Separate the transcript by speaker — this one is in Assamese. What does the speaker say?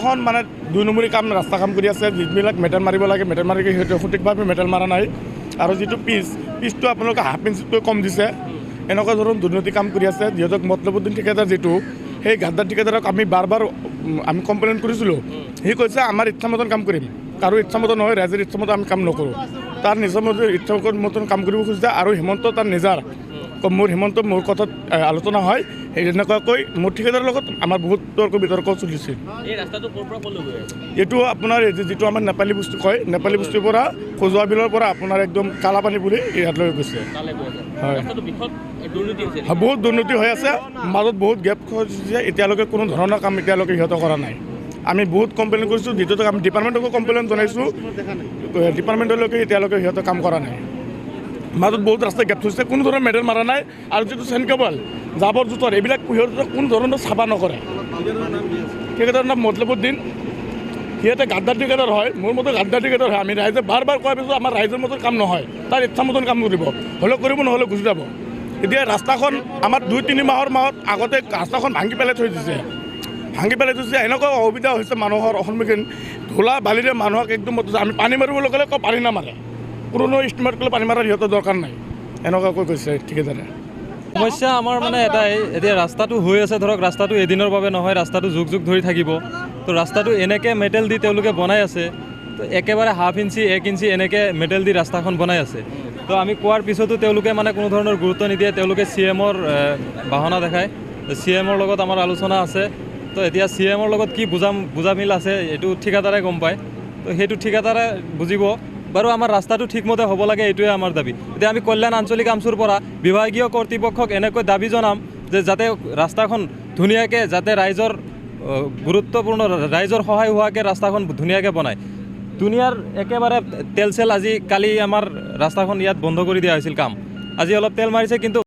Speaker 1: ৰাস্তাখন মানে 2 নম্বৰী ৰাস্তা কাম কৰি আছে, যিবিলাক মেটেল মাৰিব লাগে মেটেল মাৰি সিহঁতে সঠিকভাৱে মেটেল মাৰা নাই। আৰু যিটো পিচটো আপোনালোকে হাফ ইঞ্চিতকৈ কম দিছে। এনেকুৱা ধৰণৰ দুৰ্নীতি কাম কৰি আছে। যিহেতু মতলবুদ্দিন ঠিকাদাৰ যিটো, সেই গাদ্দাৰ ঠিকাদাৰক আমি বাৰ আমি কমপ্লেইন কৰিছিলোঁ। সি কৈছে আমাৰ ইচ্ছামতন কাম কৰিম, কাৰো ইচ্ছামতো নহয়, ৰাইজৰ ইচ্ছামতো আমি কাম নকৰোঁ। তাৰ নিজৰ মতে ইচ্ছামতন কাম কৰিব খুজিছে। আৰু হিমন্ত তাৰ নিজৰ মোৰ কথাত আলোচনা হয়, এনেকুৱাকৈ মোৰ ঠিকাদাৰৰ লগত আমাৰ বহুত তৰ্ক বিতৰ্ক চলিছিল। এইটো আপোনাৰ যিটো আমাৰ নেপালী বস্তু কয়, নেপালী বস্তুৰ পৰা খজুৱা বিলৰ পৰা আপোনাৰ একদম কালাপানী বুলি ইয়াত লৈ গৈছে। হয়, বহুত দুৰ্নীতি হৈ আছে, মাজত বহুত গেপ হৈছে। এতিয়ালৈকে কোনো ধৰণৰ কাম এতিয়ালৈকে সিহঁতে কৰা নাই। আমি বহুত কমপ্লেইন কৰিছোঁ, দ্বিতীয়তে আমি ডিপাৰ্টমেণ্টকো কমপ্লেইন জনাইছোঁ। ডিপাৰ্টমেণ্টলৈকে এতিয়ালৈকে সিহঁতে কাম কৰা নাই। মাজত বহুত ৰাস্তা গেপ থৈছে, কোনো ধৰণৰ মেডেল মাৰা নাই। আৰু যিটো চেন কেবল জাবৰ জোঁথৰ এইবিলাক সিহঁতে কোনো ধৰণৰ চাফা নকৰে। ঠিকাদাৰৰ নাম মতলবুদ্দিন, সিহঁতে গাদ্দাৰ ঠিকাদাৰ হয়। মোৰ মতে গাদ্দাৰ ঠিকাদাৰ হয়। আমি ৰাইজে বাৰ কোৱাৰ পিছত আমাৰ ৰাইজৰ মতন কাম নহয়, তাৰ ইচ্ছা মতন কাম কৰিব, হ'লেও কৰিব নহ'লে গুচি যাব। এতিয়া ৰাস্তাখন আমাৰ 2-3 মাহৰ আগতে ৰাস্তাখন ভাঙি পেলাই থৈ দিছে। এনেকুৱা অসুবিধা হৈছে মানুহৰ সন্মুখীন। ধূলা বালিৰে মানুহক একদম আমি পানী মাৰিবলৈ গ'লে পানী নামাৰে, পুৰণি ষ্টিমাৰত গ'লে পানী মাৰাৰ সিহঁতৰ দৰকাৰ নাই, এনেকুৱাকৈ কৈছে ঠিকাদাৰে।
Speaker 2: সমস্যা আমাৰ মানে এটাই, এতিয়া ৰাস্তাটো হৈ আছে ধৰক, ৰাস্তাটো এদিনৰ বাবে নহয়, ৰাস্তাটো যুগ ধৰি থাকিব। তো ৰাস্তাটো এনেকৈ মেটেল দি তেওঁলোকে বনাই আছে, তো একেবাৰে হাফ ইঞ্চি 1 ইঞ্চি এনেকৈ মেটেল দি ৰাস্তাখন বনাই আছে। তো আমি কোৱাৰ পিছতো তেওঁলোকে মানে কোনো ধৰণৰ গুৰুত্ব নিদিয়ে। তেওঁলোকে CM-ৰ বাহনা দেখায়। CM-ৰ লগত আমাৰ আলোচনা আছে। তো এতিয়া CM-ৰ লগত কি বুজামিল আছে এইটো ঠিকাদাৰে গম পায়। তো সেইটো ঠিকাদাৰে বুজিব। বাৰু আমাৰ ৰাস্তাটো ঠিকমতে হ'ব লাগে, এইটোৱে আমাৰ দাবী। এতিয়া আমি কল্যাণ আঞ্চলিক আমচুৰ পৰা বিভাগীয় কৰ্তৃপক্ষক এনেকৈ দাবী জনাম যে যাতে ৰাস্তাখন ধুনীয়াকৈ, যাতে ৰাইজৰ গুৰুত্বপূৰ্ণ ৰাইজৰ সহায় হোৱাকৈ ৰাস্তাখন ধুনীয়াকৈ বনায়। দুনিয়াৰ একেবাৰে তেল চেল কালি আমাৰ ৰাস্তাখন ইয়াত বন্ধ কৰি দিয়া হৈছিল কাম। আজি অলপ তেল মাৰিছে, কিন্তু